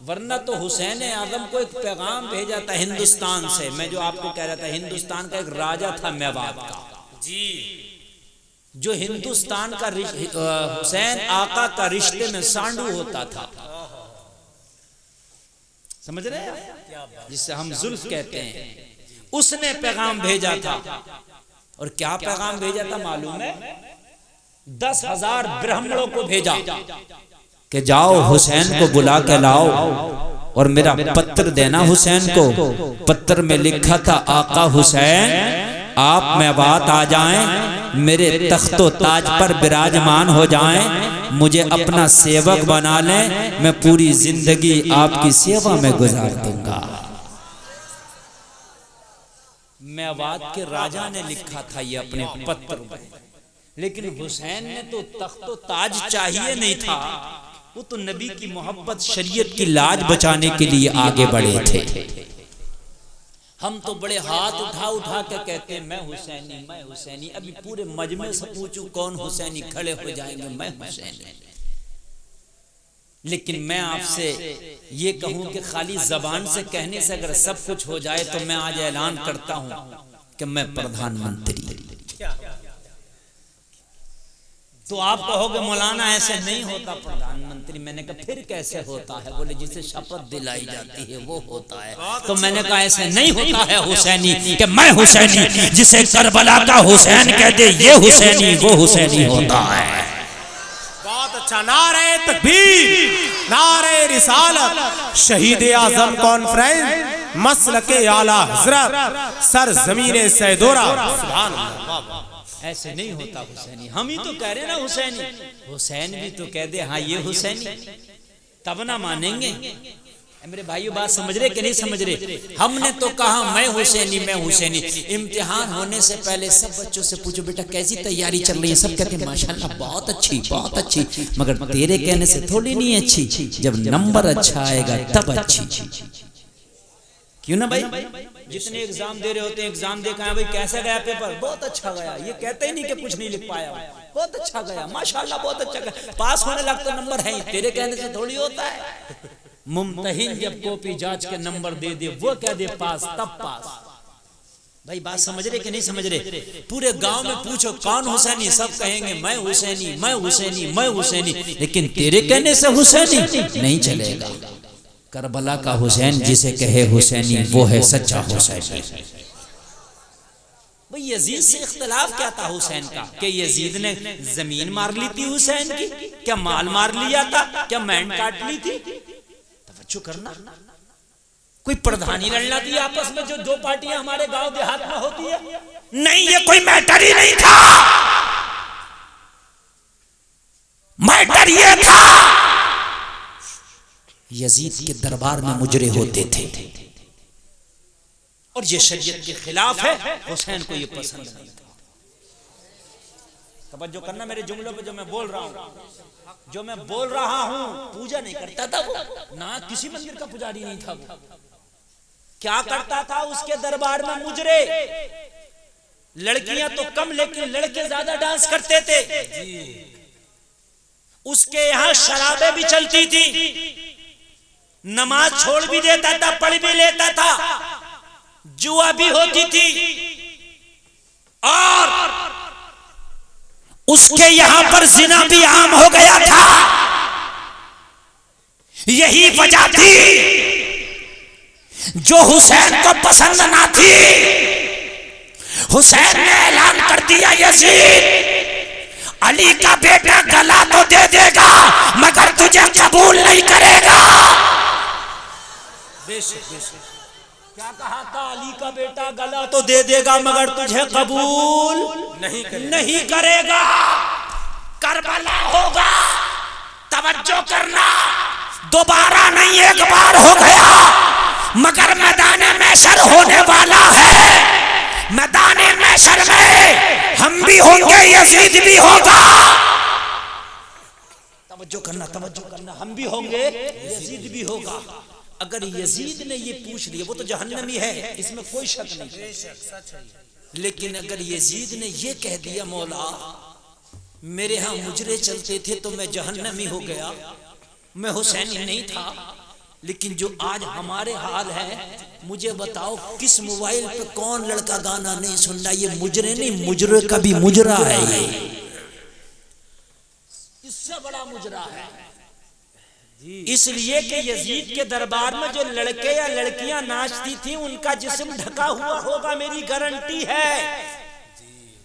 वरना तो हुसैन आजम को एक पैगाम भेजा था हिंदुस्तान से। मैं जो आपको कह रहा था, हिंदुस्तान का एक राजा था मेवात का जी, जो हिंदुस्तान का हुसैन आका का रिश्ते में सांडू होता था, समझ रहे हैं, जिससे हम जुल्फ कहते हैं। उसने पैगाम भेजा था, और क्या पैगाम भेजा था मालूम है? 10,000 ब्राह्मणों को भेजा कि जाओ हुसैन को बुला के लाओ और मेरा पत्र देना हुसैन को। पत्र में लिखा था, आका हुसैन आप मेवात आ जाएं, मेरे तख्तो ताज पर विराजमान हो जाएं, मुझे अपना सेवक बना लें, मैं पूरी जिंदगी आपकी सेवा में गुजार दूंगा। मेवात के राजा ने लिखा था ये अपने पत्र में, लेकिन हुसैन ने तो तख्तो ताज चाहिए नहीं था, वो तो नबी की मोहब्बत शरीयत की लाज बचाने के लिए आगे बढ़े थे। हम तो बड़े हाथ उठा उठा के कहते हैं मैं हुसैनी, मैं हुसैनी। अभी पूरे मजमे से पूछूं कौन हुसैनी, खड़े हो जाएंगे मैं हुसैनी। लेकिन मैं आपसे ये कहूं कि खाली जबान से कहने से अगर सब कुछ हो जाए तो मैं आज ऐलान करता हूं कि मैं प्रधानमंत्री। तो आप कहोगे मौलाना ऐसे नहीं होता प्रधानमंत्री। मैंने कहा फिर कैसे होता है? बोले जिसे शपथ दिलाई जाती है वो होता है। तो मैंने कहा ऐसे नहीं होता है हुसैनी कि मैं हुसैनी, जिसे करबला का हुसैन कह दे ये हुसैनी, वो हुसैनी होता है। बहुत अच्छा। नारे तकबीर, नारे रिसालत, शहीद आजम कॉन्फ्रेंस, मसलके आला हजरत, सर जमीने सैदोरा। सुभान अल्लाह। ऐसे नहीं होता हुसैनी। हम ही तो कह रहे ना हुसैनी, हुसैन भी तो कह दे हाँ ये हुसैनी, तब ना मानेंगे। मेरे भाइयों बात समझ रहे कि नहीं समझ रहे? हमने तो कहा मैं हुसैनी, मैं हुसैनी। इम्तिहान होने से पहले सब बच्चों से पूछो बेटा कैसी तैयारी चल रही है? सब कहते हैं माशाल्लाह बहुत अच्छी, बहुत अच्छी। मगर तेरे कहने से थोड़ी नहीं अच्छी, जब नंबर अच्छा आएगा तब अच्छी। क्यों ना भाई? जितने एग्जाम दे रहे होते हैं, एग्जाम देखा है भाई कैसा गया पेपर? बहुत अच्छा गया। ये कहते ही नहीं कि कुछ नहीं लिख पाया, बहुत अच्छा गया, माशाल्लाह बहुत अच्छा गया। पास होने लगता नंबर है, तेरे कहने से थोड़ी होता है। मुमतहिन जब कॉपी जांच के नंबर दे दे, वो कह दे पास, तब पास। भाई बात समझ रहे कि नहीं समझ रहे? पूरे गांव में पूछो कौन हुसैनी, सब कहेंगे मैं हुसैनी, मैं हुसैनी, मैं हुसैनी। लेकिन तेरे कहने से हुसैनी नहीं चलेगा। करबला का हुसैन जिसे कहे हुसैनी वो है सच्चा हुसैनी। भाई यजीद से इख्तिलाफ क्या था हुसैन का? कि यजीद ने जमीन मार ली थी हुसैन की? क्या माल मार लिया था? क्या मैंड काट ली थी? तवज्जो करना। कोई प्रधानी लड़ना थी आपस में, जो दो पार्टियां हमारे गांव देहात में होती है? नहीं, ये कोई मैटर ही नहीं था। मैटर ये था यजीद के दरबार में मुजरे होते थे और ये शरीयत के खिलाफ है। हुसैन को ये पसंद नहीं था। तवज्जो करना मेरे जुमलों पे, जो मैं बोल रहा हूं, जो मैं बोल रहा हूं। पूजा नहीं करता था वो, ना किसी मंदिर का पुजारी नहीं था वो। क्या करता था? उसके दरबार में मुजरे, लड़कियां तो कम लेकिन लड़के ज्यादा डांस करते थे। उसके यहां शराबें भी चलती थी, नमाज छोड़ भी देता था, पढ़ भी लेता था, जुआ भी होती थी, और उसके यहां पर जिना भी आम हो गया था। यही वजह थी जो हुसैन को पसंद ना थी। हुसैन ने ऐलान कर दिया यजीद अली का बेटा गला तो दे देगा मगर तुझे कबूल नहीं करेगा। क्या कहा था? अली का बेटा गला तो दे देगा मगर तुझे कबूल नहीं करेगा। करबला होगा, तवज्जो करना, दोबारा नहीं एक बार हो गया, मगर मैदान महशर होने वाला है। मैदान महशर में हम भी होंगे, यजीद भी होगा। तवज्जो करना, हम भी होंगे, यजीद भी होगा। अगर यजीद ने ये पूछ लिया, वो तो जहन्नमी है, इसमें कोई शक नहीं। लेकिन अगर यजीद ने ये कह दिया मौला मेरे यहां मुजरे चलते थे तो मैं जहन्नमी हो गया, मैं हुसैनी नहीं था, लेकिन जो आज हमारे हाल है, मुझे बताओ किस मोबाइल पे कौन लड़का गाना नहीं सुन रहा? ये मुजरे नहीं, मुजरे का भी मुजरा है, ये इससे बड़ा मुजरा है। इसलिए कि यजीद के दरबार में जो लड़के या लड़कियां नाचती थी उनका जिस्म ढका हुआ होगा, मेरी गारंटी है।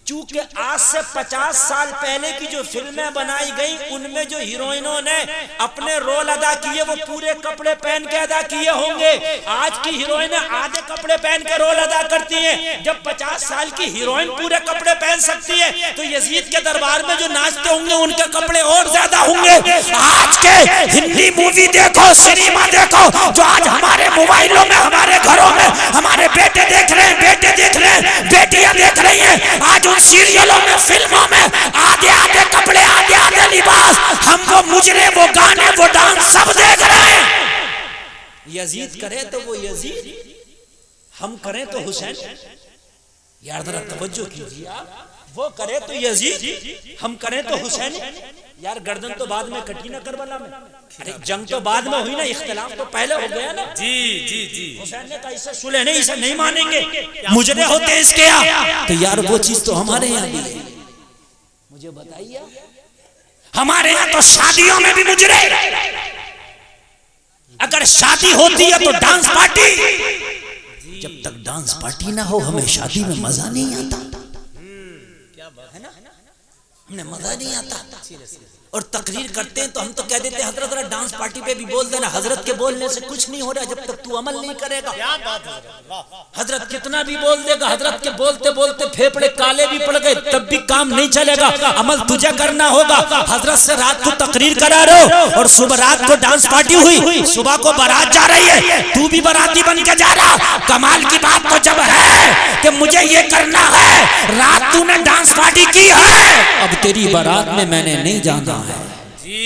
चूंकि आज से 50 साल पहले की जो फिल्में बनाई गई उनमें जो हीरोइनों ने अपने रोल अदा किए वो पूरे कपड़े पहन के अदा किए होंगे। आज की हीरोइनें आधे कपड़े पहन के रोल अदा करती हैं। जब 50 साल की हीरोइन पूरे कपड़े पहन सकती है तो यजीद के दरबार में जो नाचते होंगे उनके कपड़े और ज्यादा होंगे। आज के हिंदी मूवी देखो, सिनेमा देखो, जो आज हमारे मोबाइलों में, हमारे घरों में हमारे बेटे देख रहे हैं, बेटे देख रहे हैं, बेटियां देख रही हैं, आज सीरियलों में, फिल्मों में आधे आधे कपड़े, आधे आधे लिबास, हम वो मुजरे, वो गाने, वो डांस सब देख रहे हैं। यजीद करे तो वो यजीद, हम करें तो हुसैन। यार जरा तवज्जो कीजिए आप, वो करे तो यजीद, हम करें तो हुसैन। यार गर्दन तो बाद में कटी ना करबला में, अरे जंग तो बाद में हुई ना, इख्तिलाफ तो पहले हो गया ना। जी जी जी, हुसैन ने कहा इसे सुलह नहीं, इसे नहीं मानेंगे, मुजरे होते इसके यहाँ। तो यार वो चीज तो हमारे यहाँ भी है, मुझे बताइए। हमारे यहाँ तो शादियों में भी मुजरे, अगर शादी होती है तो डांस पार्टी, जब तक डांस पार्टी ना हो हमें शादी में मजा नहीं आता, है ना, हमें मजा नहीं आता। और तकरीर करते हैं तो हम तो कह देते हैं हजरत जरा डांस पार्टी पे भी बोल देना। हजरत के बोलने से कुछ नहीं हो रहा जब तक तू अमल नहीं करेगा। हजरत कितना भी बोल देगा, हजरत के बोलते बोलते फेफड़े काले भी पड़ गए तब भी काम नहीं चलेगा, अमल तुझे करना होगा। हजरत से रात को तकरीर करा रहे हो और सुबह रात को डांस पार्टी हुई, सुबह को बारात जा रही है, तू भी बाराती बन के जा रहा। कमाल की बात तो जब है कि मुझे ये करना है, रात तूने डांस पार्टी की है, अब तेरी बारात में मैंने नहीं जाना है जी,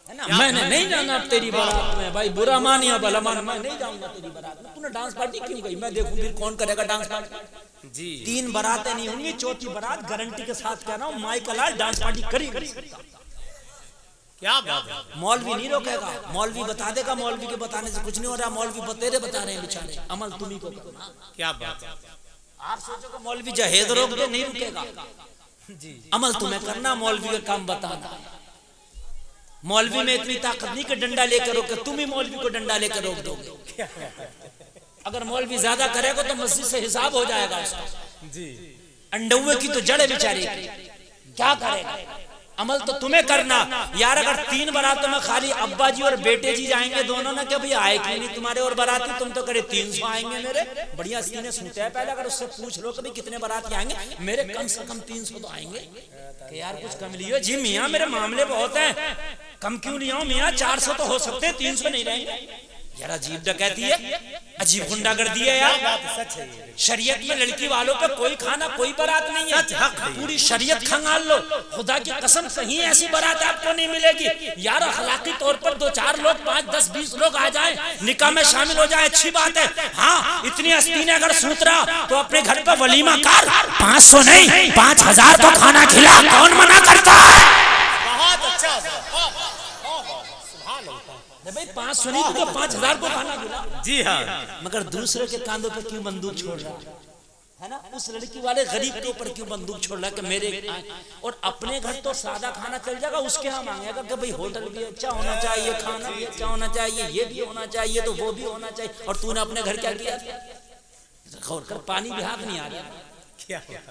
है ना, मैंने नहीं जाना अब तेरी बारात में। भाई बुरा मानिया भला मान, मैं नहीं जाऊंगा तेरी बारात में। तूने डांस पार्टी क्यों गई? मैं देखूं फिर कौन करेगा डांस पार्टी जी। 3 बारातें नहीं होंगी, चौथी बारात गारंटी के साथ कह रहा हूं, माइकल लाल डांस पार्टी करी। क्या बात है, मौलवी नहीं रोकेगा, मौलवी बता देगा, मौलवी के बताने से कुछ नहीं हो रहा, मौलवी बतेरे बता रहे हैं बेचारे, अमल तुम्ही को करना। क्या बात है, आप सोचोगे मौलवी जहेज रोक दे, नहीं रुकेगा जी, अमल तुम्हें करना, मौलवी का काम बताना। मौलवी में इतनी ताकत नहीं कि डंडा लेकर रोके, तुम ही मौलवी को डंडा लेकर रोक दोगे। अगर मौलवी ज्यादा करेगा तो मस्जिद से हिसाब हो जाएगा उसका जी। अंडुए की तो जड़ बेचारी, क्या करेगा? अमल तो तुम्हें करना। यार अगर 3 बारातों में खाली अब्बा जी और बेटे जी जाएंगे दोनों ना, क्या भैया आए क्यों नहीं तुम्हारे और बाराती? तुम तो करे 300 आएंगे मेरे, बढ़िया सीने सुनते हैं पहले। अगर उससे पूछ लो कभी कितने बाराती आएंगे, मेरे कम से कम 300 तो आएंगे। कि यार कुछ कम लियो जी मियाँ, मेरे मामले बहुत हैं, कम क्यों नहीं आओ मियाँ, 400 तो हो सकते हैं, 300 नहीं रहेंगे। यार अजीब डकैती है, अजीब गुंडागर्दी है यार। शरीयत में लड़की वालों पे कोई खाना, कोई बारात नहीं है, पूरी शरीयत खंगाल लो, खुदा की कसम कहीं ऐसी बारात आपको नहीं मिलेगी। यार अखलाकी तौर पर 2-4 लोग, 5, 10, 20 लोग आ जाएं, निकाह में शामिल हो जाए, अच्छी बात है। हाँ इतनी हस्ती ने अगर सूत रहा तो अपने घर पे वलीमा कर, 500 नहीं 5000 को खाना खिला, कौन मना करता है? बहुत अच्छा भाई, 500 नहीं तो 5000 को खाना खिला जी। हाँ मगर दूसरे के कांधों पे क्यों बंदूक छोड़ रहा है ना? उस लड़की वाले गरीब के ऊपर क्यों बंदूक छोड़ रहा है कि मेरे और अपने घर तो सादा खाना चल जाएगा, उसके यहाँ मांगेगा कि भाई होटल भी अच्छा होना चाहिए, खाना भी अच्छा होना चाहिए, ये भी होना चाहिए, तो वो भी होना चाहिए। और तूने अपने घर क्या किया? गौर कर, पानी भी हाथ नहीं आ रहा,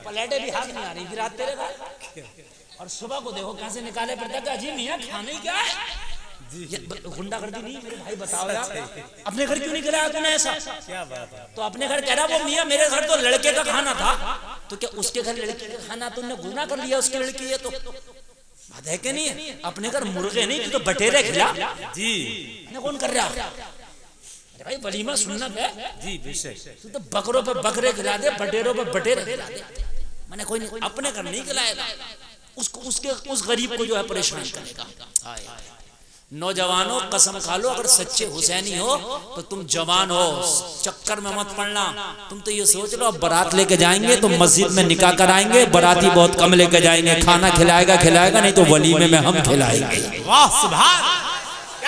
प्लेटें भी हाथ नहीं आ रही, गिरा तेरे घर। और सुबह को देखो कहां से निकाले पड़ता है, जी मियाँ खाने क्या है? गुंडागर्दी नहीं मेरे भाई, बताओ यार अपने घर क्यों नहीं गिराया तूने ऐसा? क्या बात है। तो अपने घर कह रहा वो मियाँ मेरे घर तो लड़के का खाना था, तो क्या उसके घर लड़के का खाना तुमने गुनाह कर लिया? उसकी लड़की है तो बात है कि नहीं है? अपने घर मुर्गे नहीं तो बटेरे खिला जी, कौन कर रहा? अरे भाई वलीमा सुन्नत है जी, बेशक। तू तो बकरों पे बकरे खिला दे, बटेरों पे बटेरे खिला दे, मैंने कोई नहीं, अपने घर नहीं खिलाएगा उसको, उस गरीब को जो है परेशान करेगा। नौजवानों कसम खा लो, अगर सच्चे हुसैनी हो तो तुम जवान हो, चक्कर में मत पड़ना। तुम तो ये सोच लो अब बारात लेके जाएंगे तो मस्जिद में निकाह कराएंगे, बाराती बहुत कम लेके जाएंगे, खाना खिलाएगा नहीं तो वलीमे में हम खिलाएंगे। वाह सुभान।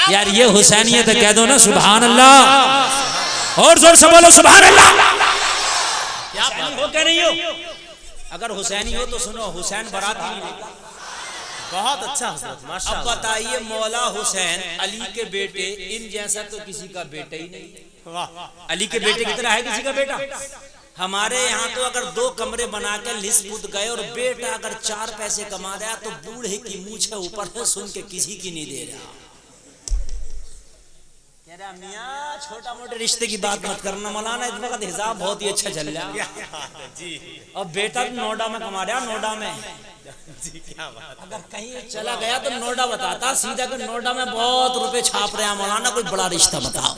यार ये हुसैनियत है, कह दो ना सुभान अल्लाह, और जोर से बोलो सुभान अल्लाह। क्या हो क्या नहीं हो? अगर हुसैनी हो तो सुनो, हुसैन बारात नहीं लेगा। बहुत अच्छा हजरत, माशाअल्लाह। अब बताइए, मौला हुसैन अली के बेटे, इन जैसा तो किसी का बेटा ही नहीं। वाह, अली के बेटे की तरह है किसी का बेटा? हमारे यहाँ तो अगर 2 कमरे बना के लिस्पुत गए और बेटा अगर 4 पैसे कमा रहा तो बूढ़े की मूछे ऊपर है, सुन के किसी की नहीं दे रहा। कह रहा मियाँ छोटा मोटे रिश्ते की बात मत करना, मौलाना इस वक्त हिसाब बहुत ही अच्छा चल रहा जी और बेटा तो नोएडा में कमा रहा, नोएडा में। जी, क्या बात। अगर कहीं चला गया तो नोएडा बताता सीधा कि नोएडा में बहुत रुपए छाप रहे हैं मौलाना, कोई बड़ा रिश्ता बताओ।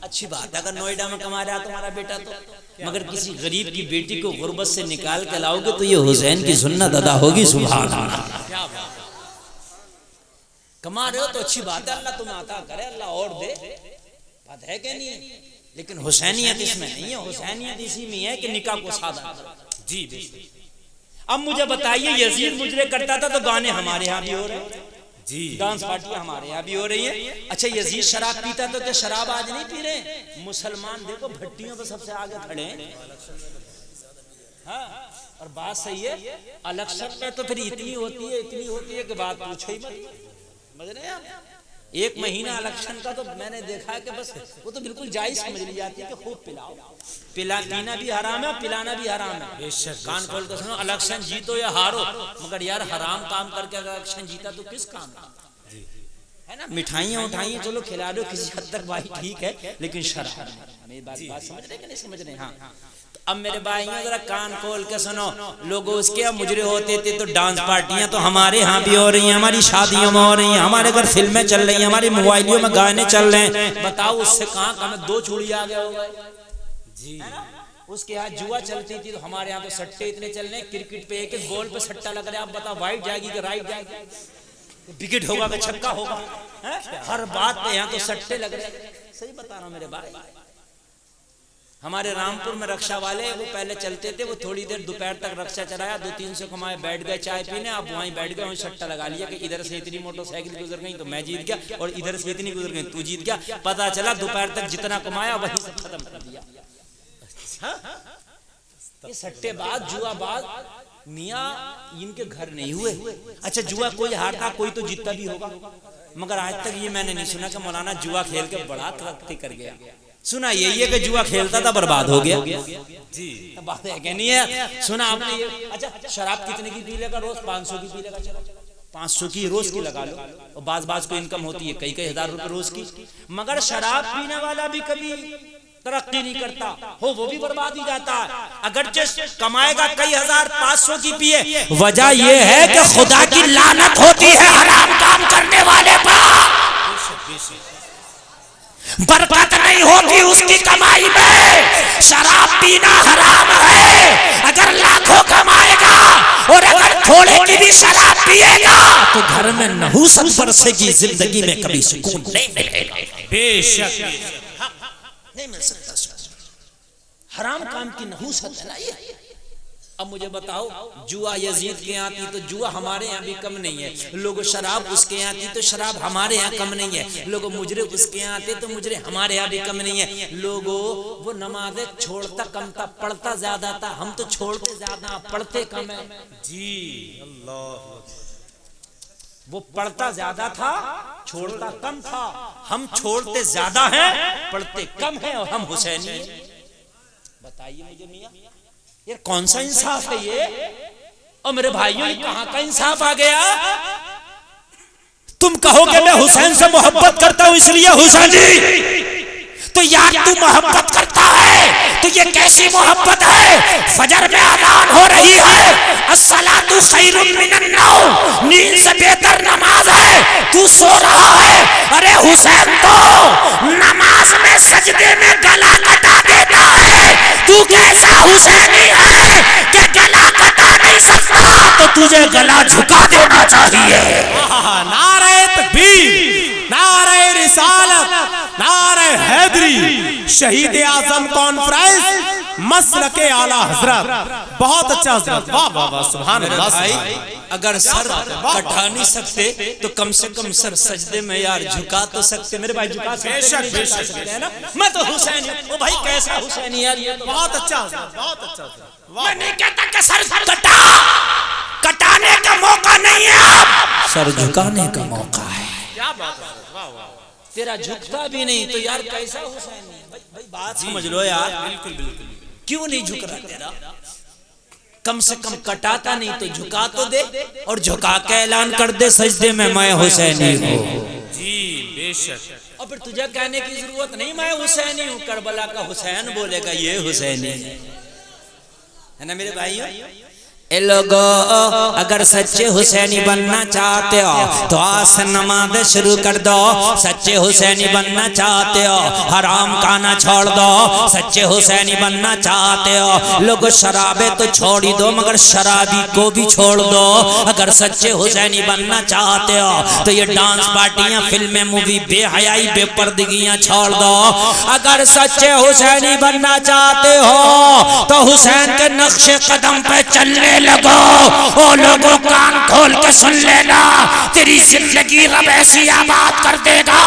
अच्छी बात है अगर नोएडा में कमा रहा तुम्हारा बेटा तो, मगर किसी गरीब की बेटी को गुर्बत से निकाल के लाओगे तो ये हुसैन की सुन्नत अदा होगी। सुभान अल्लाह। क्या बात, कमा रहे हो तो अच्छी बात है, अल्लाह तुम्हें अता करे, अल्लाह और दे, बात है कि नहीं? लेकिन हुसैनियत इसमें नहीं है, हुसैनियत इसी में है कि निकाह को सादा। जी अब मुझे बताइए, यजीद मुजरे करता था तो गाने हमारे यहाँ भी हो रहे हैं जी, डांस पार्टियां हमारे यहाँ भी हो रही है। अच्छा यजीद शराब पीता तो क्या शराब आज नहीं पी रहे? मुसलमान देखो भट्टियों पे सबसे आगे खड़े हैं। हाँ, और बात सही है, इलेक्शन में तो फिर इतनी होती है कि बात पूछो ही मत। समझ रहे हैं आप? 1 महीना इलेक्शन का तो मैंने देखा है कि बस वो तो बिल्कुल जायज समझ ली जाती है कि खूब पिलाओ। पीना भी हराम है, पिलाना भी हराम है। कान खोल कर सुनो, इलेक्शन जीतो या हारो, मगर यार हराम काम करके अगर इलेक्शन जीता तो किस काम का है ना? मिठाइयाँ उठाइए चलो खिला दो किसी हद तक भाई ठीक है, लेकिन शराब हमें बात समझ रहे कि नहीं समझ रहे? हाँ, अब मेरे भाई जरा कान खोल के सुनो, लोगों उसके मुजरे होते थे तो डांस पार्टियां तो हमारे यहाँ भी हो रही हैं, हमारी शादियों में हो रही हैं, हमारे घर फिल्में चल रही हैं, हमारी मोबाइलों में गाने चल रहे हैं। बताओ उससे कहाँ कम 2 चूड़ी आ गए हो गए जी। उसके यहाँ जुआ चलती थी तो हमारे यहाँ तो सट्टे इतने चल रहे हैं, क्रिकेट पे 1-1 बॉल पे सट्टा लग रहा है। आप बताओ वाइट जाएगी कि राइट जाएगी, विकेट होगा कि छक्का होगा, हर बात पे यहाँ तो सट्टे लग रहे हैं। सही बता रहा हूँ मेरे भाई। हमारे रामपुर में रक्षा वाले वो पहले चलते थे, वो थोड़ी देर दोपहर तक रक्षा चलाया, 200-300 कमाए, बैठ गए चाय पीने, अब वहीं बैठ गए, वहीं सट्टा लगा लिया कि इधर से इतनी मोटरसाइकिल गुजर गई तो मैं जीत गया और इधर से इतनी गुजर गई तू जीत गया। पता चला दोपहर तक जितना कमाया वहीं से खत्म कर दिया। ये सट्टेबाज जुआबाज मियाँ इनके घर नहीं हुए। अच्छा जुआ कोई हारता कोई तो जीतता भी होगा, मगर आज तक ये मैंने नहीं सुना कि मौलाना जुआ खेल के बड़ा तरक्की कर गया। सुना यही है कि जुआ खेलता था बर्बाद हो गया जी, बात है कि नहीं है? सुना आपने ये? अच्छा शराब कितने की पी लेगा रोज? 500 की पी लेगा, चलो 500 की रोज की लगा लो, और बाज को इनकम होती है कई हजार रुपए रोज की। मगर शराब पीने वाला भी कभी तरक्की नहीं करता हो, वो भी बर्बाद ही जाता है। अगर कमाएगा कई हजार 500 की पिए, वजह ये है कि खुदा की लानत होती है हराम काम करने वाले पर, बरकत नहीं होती उसकी कमाई में। शराब पीना हराम है। अगर लाखों कमाएगा और अगर थोड़े की भी शराब पिएगा तो घर में नहुसत बरसेगी, जिंदगी में कभी सुकून नहीं मिलेगा। बेशक नहीं मिल सकता। हराम काम की नहुसत है ना ये। अब मुझे बताओ, जुआ यजीद के यहाँ थी तो जुआ हमारे यहाँ भी कम नहीं है। लोग शराब उसके यहाँ थी तो शराब हमारे यहाँ कम नहीं है। लोग मुजरे उसके यहाँ थे तो मुजरे हमारे यहाँ भी कम नहीं है। लोगों वो नमाजें छोड़ता कम था, पढ़ता ज्यादा था। हम तो छोड़ते ज्यादा पढ़ते कम है जी। अल्लाह, वो पढ़ता ज्यादा था छोड़ता कम था, हम छोड़ते ज्यादा हैं पढ़ते कम है और हम हुसैनी हैं। बताइए मुझे मियां, यार कौन सा इंसाफ है ये? और मेरे भाइयों ये कहां का इंसाफ आ गया? तुम कहोगे मैं हुसैन से मोहब्बत करता हूं इसलिए हुसैनी, तो यार तू मोहब्बत करता है तो ये कैसी मोहब्बत है? फजर में अज़ान हो रही है, अस्सलातु खैरुम मिनन नौम, नींद से बेहतर नमाज है, तू सो रहा है। अरे हुसैन तो नमाज में सजदे में गला कटा देता है, तू कैसा हुसैनी है कि गला कटा नहीं सकता? तो तुझे गला झुका देना चाहिए। नारे तकबीर, नारे रिसालत, नारे हैदरी, शहीद आजम कॉन्फ्रेंस मसलके आला हजरत। बहुत अच्छा हजरत, वाह वाह वाह, सुभान अल्लाह। भाई अगर सर कटा नहीं सकते तो कम से कम सर सजदे में यार झुका तो सकते। मेरे भाई झुका सकते हैं ना? मैं तो हुसैन हूं। ओ भाई कैसा हुसैन यार, ये तो बहुत अच्छा हजरत, बहुत अच्छा हजरत। मैं नहीं कहता कि सर कटाने का मौका नहीं है, अब सर झुकाने का मौका है। क्या बात है, वाह वाह। तेरा झुकता भी नहीं तो यार कैसा हुसैन है? भाई बात समझ लो यार। बिल्कुल बिल्कुल। क्यों नहीं झुक रहा तेरा? कम से कम कटाता नहीं तो झुका तो दे, और झुका के ऐलान कर दे सजदे में मैं हुसैनी हूँ। जी बेशक। और फिर तुझे कहने की जरूरत नहीं मैं हुसैनी हूँ। करबला का हुसैन बोलेगा ये हुसैनी है ना मेरे भाइयों। ए लोगो, अगर सच्चे हुसैनी बनना चाहते हो तो आज से नमाज शुरू कर दो। सच्चे हुसैनी बनना चाहते हो हराम खाना छोड़ दो। सच्चे हुसैनी बनना चाहते हो लोगो शराबे तो छोड़ ही दो मगर शराबी को भी छोड़ दो। अगर सच्चे हुसैनी बनना चाहते हो तो ये डांस पार्टियां, फिल्में, मूवी, बेहयाई, बेपर्दगियां छोड़ दो। अगर सच्चे हुसैनी बनना चाहते हो तो हुसैन के नक्शे कदम पे चलने लगो। ओ लोगों कान खोल के सुन लेना, तेरी जिंदगी रब ऐसी आबाद कर देगा,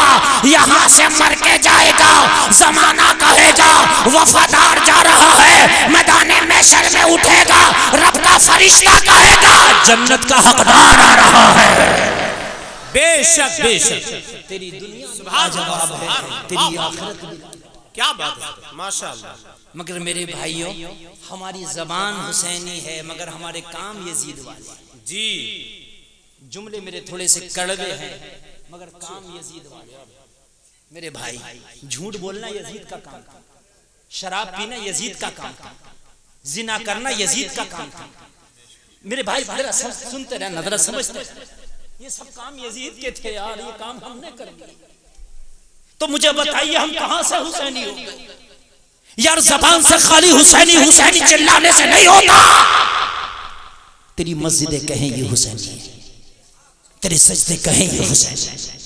यहाँ से मर के जाएगा, जमाना कहेगा वफादार जा रहा है, मैदाने महशर में उठेगा, रब का फरिश्ता कहेगा जन्नत का हकदार आ रहा है। बेशक बेशक। तेरी दुनिया सुभान जवाब है, तेरी आखिरत भी। क्या बात है, माशाअल्लाह। मगर मेरे भाइयों, हमारी जबान हुसैनी है मगर हमारे काम यजीद वाले। जी जुमले मेरे थोड़े से कड़वे हैं मगर काम यजीद वाले। मेरे भाई, झूठ बोलना यजीद का काम था, शराब पीना यजीद का काम था, जिना करना यजीद का काम था। मेरे भाई जरा सुनते रहना, जरा समझते रहना, ये सब काम यजीद के थे यार, ये काम हमने कर दिए। तो मुझे बताइए हम कहां से हुसैनी हो गए यार? जबान से खाली हुसैनी हुसैनी चिल्लाने से नहीं होता। तेरी मस्जिदें कहें ये हुसैनी है, तेरे सजदे कहें ये हुसैनी है,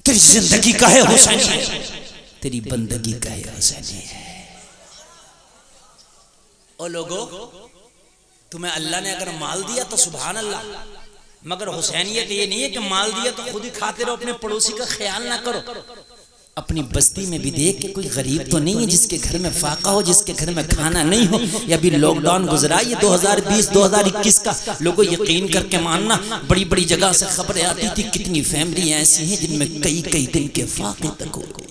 तेरी जिंदगी कहे हुसैनी है, तेरी बंदगी कहे हुसैनी है। ओ लोगो, तुम्हें अल्लाह ने अगर माल दिया तो सुभान अल्लाह, मगर हुसैनियत ये नहीं है कि माल दिया तो खुद ही खाते रहो, अपने पड़ोसी का ख्याल ना करो। अपनी बस्ती में भी देख के कोई गरीब तो नहीं है जिसके घर में फाका हो, जिसके घर में खाना नहीं हो। या अभी लॉकडाउन गुजरा ये 2020-2021 का, लोगों यकीन करके मानना, बड़ी बड़ी जगह से खबरें आती थी, कितनी फैमिली ऐसी हैं जिनमें कई कई दिन के फाके तक हो गए।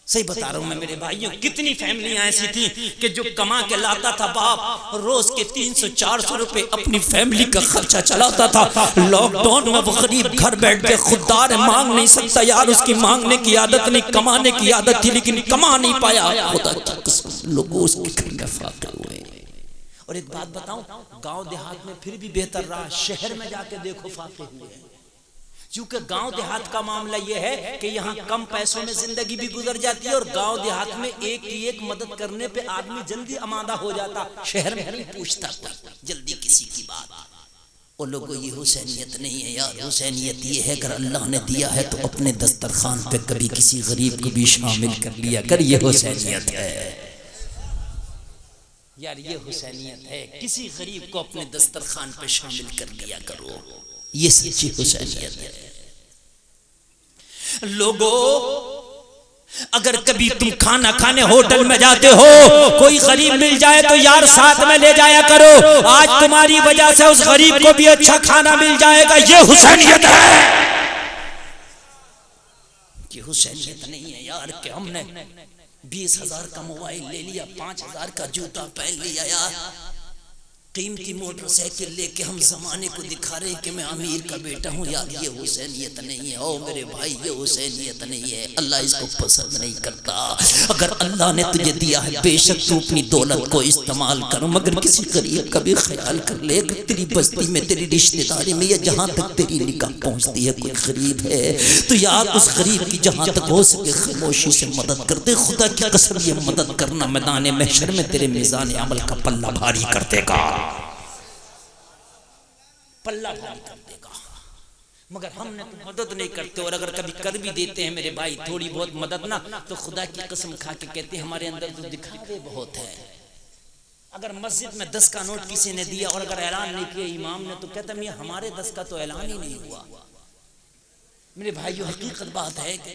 सही बता रहा हूं मैं मेरे भाइयों, कितनी फैमिलियां ऐसी थी कि जो कमा के लाता था बाप, रोज के 300-400 रुपए अपनी फैमिली का खर्चा चलाता था। लॉकडाउन में वो गरीब घर बैठ के खुददार मांग नहीं सकता यार, उसकी मांगने की आदत नहीं, कमाने की आदत थी लेकिन कमा नहीं पाया। खुदा की कसम लोगों उसके घर में फाके हुए। और एक बात बताऊं, गांव देहात में फिर भी बेहतर रहा, शहर में जाके देखो फाके हुए हैं। क्योंकि गांव देहात का मामला यह है कि यहाँ कम पैसों में जिंदगी भी गुजर जाती है और गांव देहात में एक की एक मदद करने पे आदमी जल्दी आमादा हो जाता। शहर में नहीं पूछता कोई जल्दी किसी की बात। और लोगों, ये हुसैनियत नहीं है यार। हुसैनियत ये है अगर अल्लाह ने दिया है तो अपने दस्तरखान पे कभी किसी गरीब को भी शामिल कर लिया कर, ये हुसैनियत है यार, ये हुसैनियत है। किसी गरीब को अपने दस्तरखान पे शामिल कर लिया करो, ये सच्ची हुसैनियत है। लोगों, अगर कभी तुम खाना खाने होटल में जाते हो, कोई गरीब मिल जाए तो यार साथ में ले जाया करो। आज तुम्हारी वजह से उस गरीब को भी अच्छा खाना मिल जाएगा, ये हुसैनियत है। ये हुसैनियत नहीं है यार कि हमने 20,000 का मोबाइल ले लिया, 5,000 का जूता पहन लिया यार, कीमती मोटरसाइकिल लेके हम जमाने को दिखा रहे कि मैं अमीर का बेटा हूँ यार। ये हुसैनियत नहीं है। ओ मेरे भाई, ये हुसैनियत नहीं है। अल्लाह इसको पसंद नहीं करता। अगर अल्लाह ने तुझे दिया है, बेशक तू अपनी दौलत को इस्तेमाल करो, मगर किसी गरीब का भी ख्याल कर ले। तेरी बस्ती में, तेरी रिश्तेदारी में, या जहाँ तक तेरी निगाह पहुँचती है, कोई गरीब है तो यार उस गरीब की जहाँ तक हो सके खामोशी से मदद कर दे। खुदा की कसम, ये मदद करना मैदान महशर में तेरे मीज़ान अमल का पल्ला भारी कर देगा, पल्ला भारी कर देगा। मगर हमने तो मदद नहीं करते, और अगर कभी कर भी देते हैं मेरे भाई थोड़ी बहुत मदद ना, तो खुदा की कसम खा के कहते हैं हमारे अंदर तो दिखावे बहुत है। अगर मस्जिद में 10 का नोट किसी ने दिया और अगर ऐलान नहीं किया इमाम ने, तो कहता मियां हमारे 10 का तो ऐलान ही नहीं हुआ। मेरे भाइयों हकीकत बात है कि